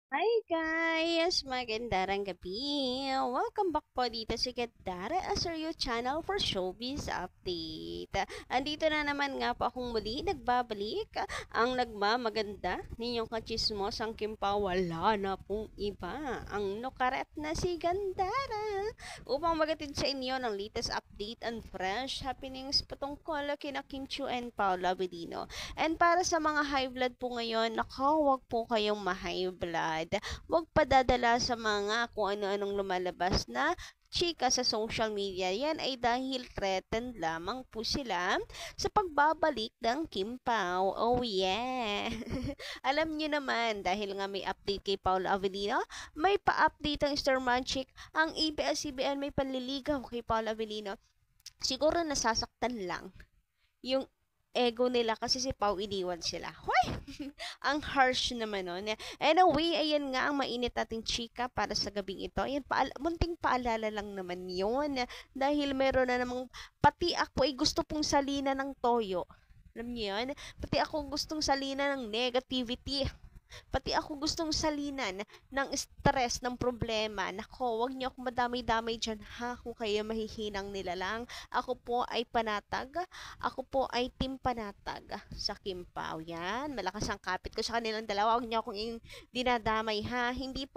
Hi guys! Magandang gabi! Welcome back po dito sa Gadara Aseryo Channel for Showbiz Update. Andito na naman nga po akong muli nagbabalik. Ang nagmamaganda ninyong kachismos ang Kimpa, wala na pong iba. Ang nukaret na si Gandara. Upang magatid sa inyo ng latest update and fresh happenings patungkol kina Kim Chiu and Paula Avellino. And para sa mga high blood po ngayon, wag po kayong ma-high blood. Huwag padadala sa mga kung ano-anong lumalabas na chika sa social media. Yan ay dahil threatened lamang po sila sa pagbabalik ng Kim Pao. Oh yeah! Alam nyo naman, dahil nga may update kay Paula Avellino, may pa-update ang Star Magic, ang ABS-CBN may panliligaw kay Paula Avellino. Siguro nasasaktan lang yung ego nila kasi si Pau iniwan sila. Hoy! Ang harsh naman nun. Anyway, ayan nga ang mainit nating chika para sa gabing ito. Ayan, munting paalala lang naman yun. Dahil meron na namang, pati ako ay gusto pong salina ng toyo. Alam niyo yun? Pati ako gustong salina ng negativity. Pati ako gustong salinan ng stress, ng problema. Nako, wag niyo ako madamay-damay dyan ha, kung kayo mahihinang nila lang. Ako po ay panatag. Ako po ay team panatag sa Kimpaw. Yan, malakas ang kapit ko sa kanilang dalawa. Wag niyo akong dinadamay ha. Uh, hindi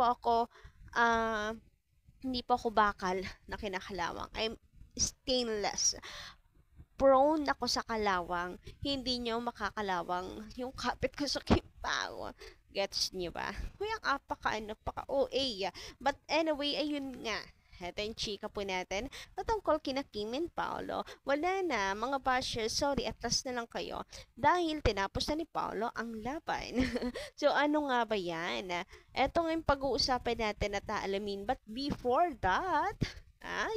po ako bakal na kinakalawang. I'm stainless. Prone ako sa kalawang. Hindi nyo makakalawang yung kapit ko sa Kimpaw. Gets nyo ba? Kuyang paka-OA. But anyway, ayun nga. Ito yung chika po natin. Patungkol kina Kim and Paolo. Wala na, mga bashers. Sorry, atras na lang kayo. Dahil tinapos na ni Paolo ang laban. So, ano nga ba yan? Ito nga yung pag-uusapan natin at aalamin. But before that,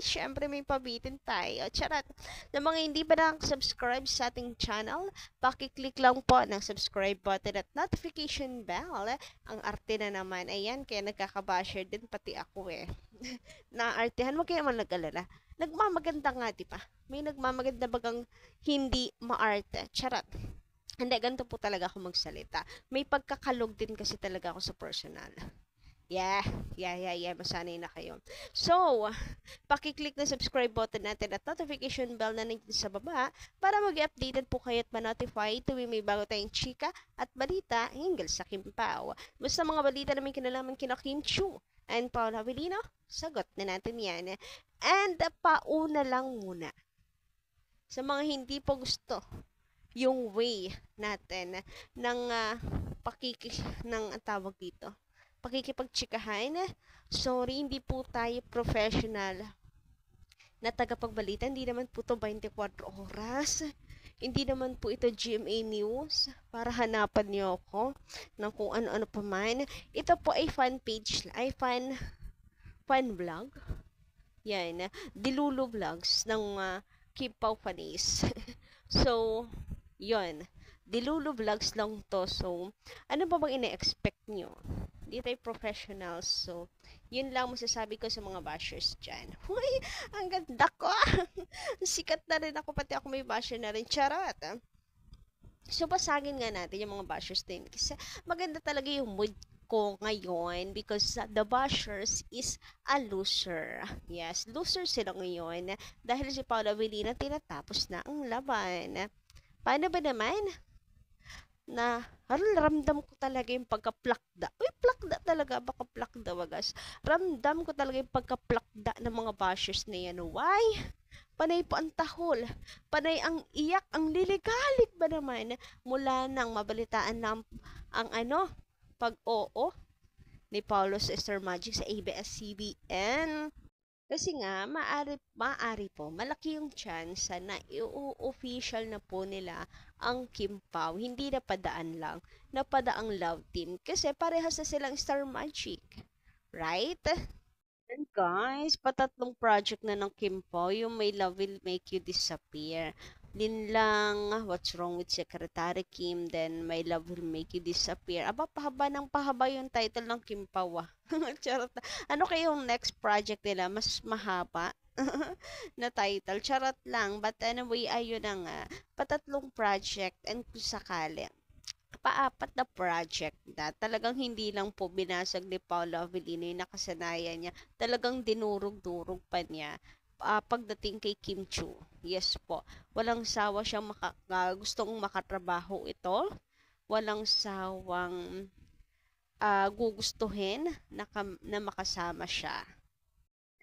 syempre may pabitin tayo. Charot. Sa mga hindi pa nakasubscribe sa ating channel, pakiclick lang po ng subscribe button at notification bell. Ang arte na naman. Ayan, kaya nagkakabasher din pati ako eh. Naartehan, wag kayo naman nag-alala. Nagmamaganda nga, di ba? May nagmamaganda bagang hindi maarte. Charot. Hindi, ganito po talaga ako magsalita. May pagkakalog din kasi talaga ako sa personal. Yeah. Masanay na kayo. So, pakiclick na subscribe button natin at notification bell na nandiyan sa baba para mag-updated po kayo at ma-notify tuwing may bago tayong chika at balita hinggil sa Kim Pao. Basta mga balita na may kinalaman kina Kim Chu and Paula Avellino, sagot na natin yan. And pauna lang muna sa mga hindi po gusto yung way natin ng ng tawag dito pakikipagtsikahan. Sorry, hindi po tayo professional na tagapagbalita. Hindi naman po to 24 oras. Hindi naman po ito GMA News para hanapan niyo ako ng kung ano-ano pa man. Ito po ay fan page, ay fan vlog. Yan, Dilulu Vlogs ng Kipaw Fanis. So, yon. Dilulu Vlogs lang to. So, ano ba bang ine-expect nyo? Hindi tayo professionals. So, yun lang masasabi ko sa mga bashers dyan. Huy, ang ganda ko. Sikat na rin ako, pati ako may basher na rin. Charot. So, basagin nga natin yung mga bashers din. Kasi maganda talaga yung mood ko ngayon because the bashers is a loser. Yes, loser sila ngayon dahil si Paula Avellino tinatapos na ang laban. Paano ba naman? Na ramdam ko talaga yung pagka-plakda. Uy, plakda talaga. Baka plakda, wagas. Ramdam ko talaga yung pagka-plakda ng mga bashers na yan. Why? Panay po ang tahol. Panay ang iyak, ang liligalig ba naman mula nang mabalitaan ng ang pag-oo ni Paulo sa Star Magic sa ABS-CBN. Kasi nga, maari po, malaki yung chance na i-official na po nila ang Kim Pao. Hindi na padaan lang, napadaang love team. Kasi parehas na silang Star Magic. Right? And guys, patatlong project na ng Kim Pao, yung My Love Will Make You Disappear. Linlang, What's Wrong with Secretary Kim, then My Love Will Make You Disappear. Aba, pahaba ng pahaba yung title ng Kim Pao ah. Charot. Ano kayong next project nila? Mas mahaba na title. Charot lang. But anyway, ayun na nga. Patatlong project and kung sakali paapat na project na talagang hindi lang po binasag ni Paolo Avellino yung nakasanayan niya. Talagang dinurog-durog pa niya pagdating kay Kim Chu. Yes po. Walang sawa siyang gustong makatrabaho ito. Walang sawang gugustuhin na makasama siya.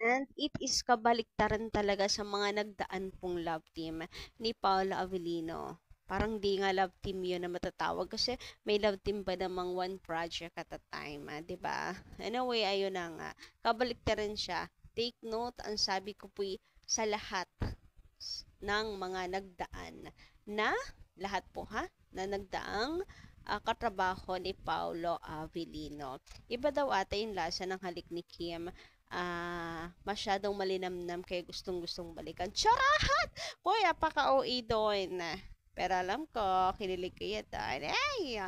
And it is kabaliktaran talaga sa mga nagdaan pong love team ni Paula Avellino. Parang di nga love team yun na matatawag kasi may love team ba namang one project at a time, 'di ba? Anyway, ayun na nga. Kabaliktaran siya. Take note, ang sabi ko po sa lahat ng mga nagdaan na lahat po ha na nagdaang katrabaho ni Paulo Avellino. Iba daw ata yung lasa ng halik ni Kim. Masyadong malinamnam kaya gustong-gustong balikan. Charahat! Kuya, paka-OE doon. Pero alam ko, kinilig ko yan doon. Ay!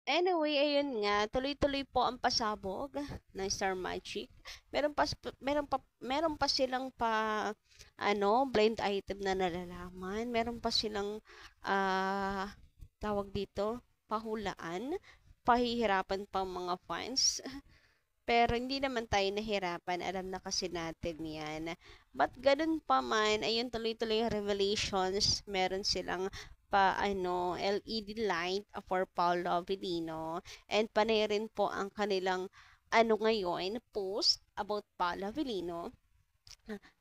Anyway, ayun nga, tuloy-tuloy po ang pasabog ng Star Magic. Meron pa silang blind item na nalalaman. Meron pa silang tawag dito, pahulaan, pahihirapan pang mga fans. Pero hindi naman tayo nahirapan, alam na kasi natin yan. But ganun pa man, ayun tuloy-tuloy yung revelations, meron silang LED light for Paolo Avellino. And panay rin po ang kanilang ngayon, post about Paolo Avellino.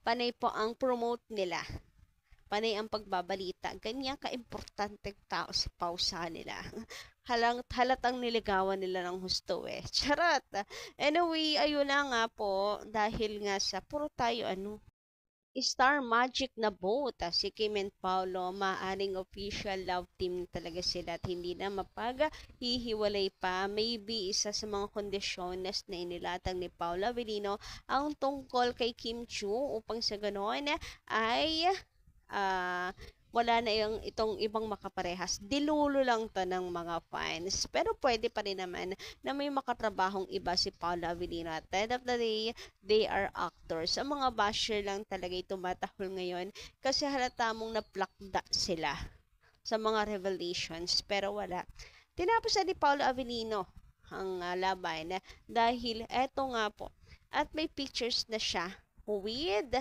Panay po ang promote nila. Panay ang pagbabalita. Ganyan ka-importante tao si Pau sa nila. Halatang niligawan nila ng husto eh. Charot! Anyway, ayun na nga po. Dahil nga sa puro tayo Star Magic na boat. Si Kim and Paolo, maaring official love team talaga sila at hindi na hihiwalay pa. Maybe isa sa mga kondisyones na inilatag ni Paolo Avellino ang tungkol kay Kim Chu upang sa ganoon ay wala na itong ibang makaparehas. Dilulo lang to ng mga fans. Pero pwede pa rin naman na may makatrabahong iba si Paula Avellino. At the end of the day, they are actors. Ang mga basher lang talaga tumatahol ngayon kasi halata mong naplakda sila sa mga revelations. Pero wala. Tinapos na ni Paula Avellino ang laban dahil eto nga po. At may pictures na siya with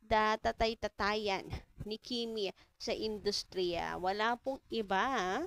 tatay-tatayan ni Kimi sa industriya. Wala pong iba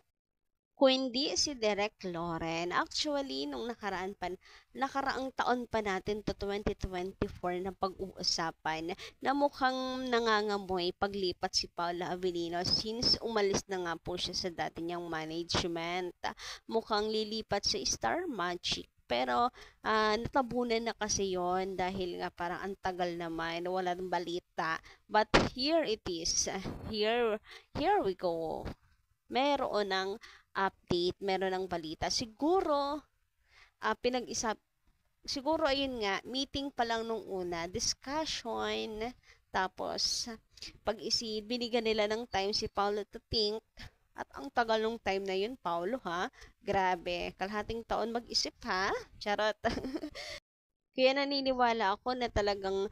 kundi si Derek Loren. Actually, nung nakaraang taon pa natin to 2024 na pag-uusapan na mukhang nangangamoy paglipat si Paula Avellino since umalis na nga po siya sa dati niyang management. Mukhang lilipat sa Star Magic. Pero natabunan na kasi yon dahil nga parang ang tagal naman, wala nang balita. But here it is. Here we go. Meron ng update, meron ng balita. Siguro siguro ayun nga, meeting pa lang nung una, discussion, tapos binigyan nila ng time si Paulo to think. At ang tagal nung time na yun, Paulo ha. Grabe, kalahating taon mag-isip ha. Charot. Kaya naniniwala ako na talagang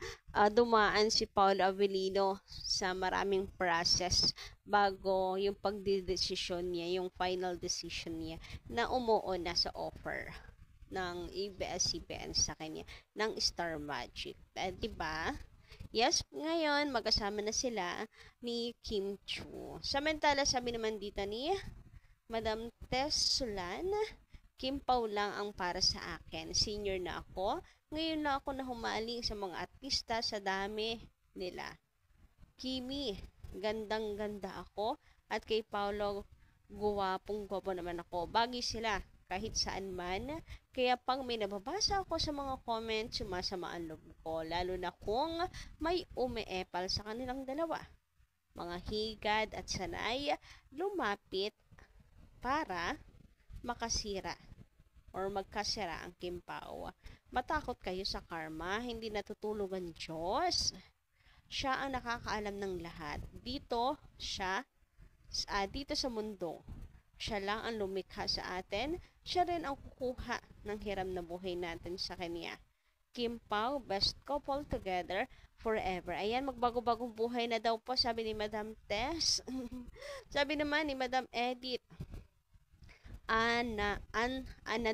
dumaan si Paolo Avellino sa maraming process bago yung pagdidesisyon niya, yung final decision niya na umuo na sa offer ng ABS-CBN sa kanya ng Star Magic. Diba? Yes, ngayon magkasama na sila ni Kim Chu. Samantala, sabi naman dito ni Madam Tess Sulan, Kim Pao lang ang para sa akin. Senior na ako. Ngayon na ako na humaling sa mga artista sa dami nila. Kimi, gandang-ganda ako. At kay Paolo, guwapong-gwapo naman ako. Bagay sila kahit saan man. Kaya pang may nababasa ako sa mga comments, sumasama ang loob ko. Lalo na kung may umeepal sa kanilang dalawa. Mga higad at sanay lumapit para makasira or magkasira ang Kimpao. Matakot kayo sa karma, hindi natutulog ang Diyos. Siya ang nakakaalam ng lahat. Dito sa mundo, siya lang ang lumikha sa atin. Siya rin ang kukuha ng hiram na buhay natin sa kanya. Kim Pao, best couple together forever. Ayan, magbago-bagong buhay na daw po, sabi ni Madam Tess. Sabi naman ni Madam Edith, Ana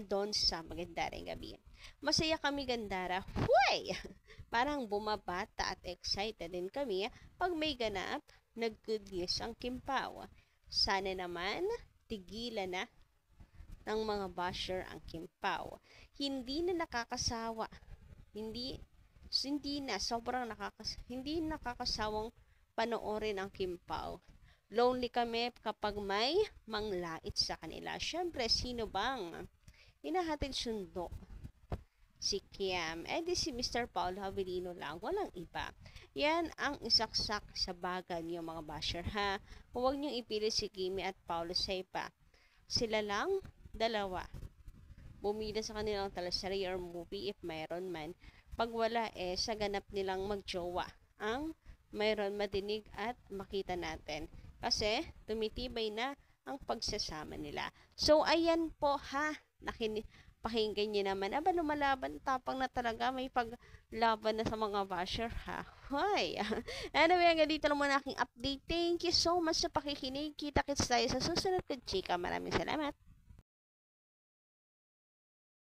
doon sa Magandang Gabi. Masaya kami, Gandara. Huy! Parang bumabata at excited din kami pag may ganap na good news ang Kimpaw. Sana naman tigilan na ng mga basher ang Kimpaw. Hindi na nakakasawa. Hindi nakakasawang panoorin ang Kimpaw. Lonely kami kapag may manglait sa kanila. Syempre, sino bang hinahatid sundo? Si Kiam. Di si Mr. Paul Havilino lang. Walang iba. Yan ang isaksak sa bagan niyo, mga basher, ha? Huwag niyong ipilit si Kimi at Paulo Seipa. Sila lang, dalawa. Bumida sa kanilang teleserye or movie if mayroon man. Pag wala, sa ganap nilang magjowa ang mayroon madinig at makita natin. Kasi tumitibay na ang pagsasama nila. So, ayan po, ha? Pakinggan niyo naman. Aba, lumalaban, tapang na talaga. May paglaban na sa mga basher, ha? Hoy! Anyway, hanggang dito lang muna aking update. Thank you so much sa pakikinig. Kita-kits tayo sa susunod ko, chika. Maraming salamat.